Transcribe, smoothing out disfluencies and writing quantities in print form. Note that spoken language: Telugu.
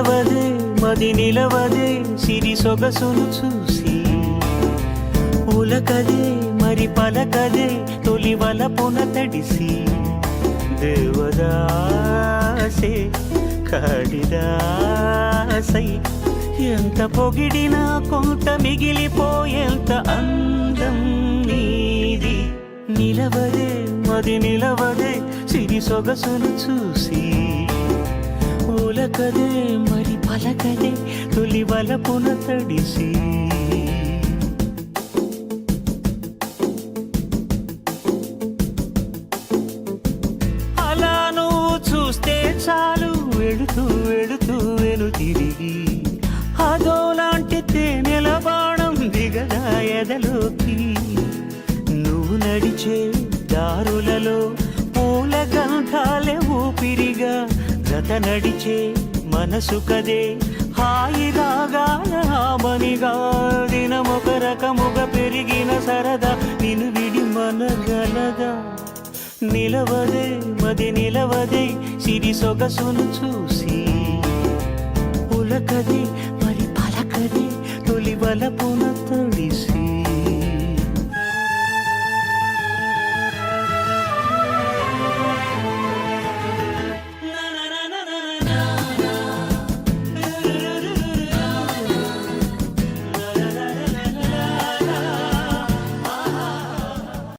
నిలవదే మది నిలవదే సిరి సొగసును చూసి ఉలకదే మరి పలకదే తొలి వలపున తడిసి దేవదాసే కాడిదాసై ఎంత పొగిడినా కొంత మిగిలిపోయేంత అందం నీది నిలవదే మది నిలవదే సిరి సొగసును చూసి ఉలకదే మరి పలకదే తొలి వలపున తడిసి అలా నువ్వు చూస్తే చాలు వెళుతూ వెళుతూ వెను తిరిగి అదోలాంటి తేనెల బాణం దిగదా ఎదలోకి నువ్వు నడిచే దారులలో పూల గంధాలే ఊపిరిగా జత నడిచే మనసు కదే హాయి రాగాల హామనిగా దినమొక రకముగా పెరిగిన సరదా నిన్ను విడి మనగలదా నిలవదే మది నిలవదే సిరి సొగసును చూసి ఉలకదే మరి పలకదే తొలి వలపున తడిసి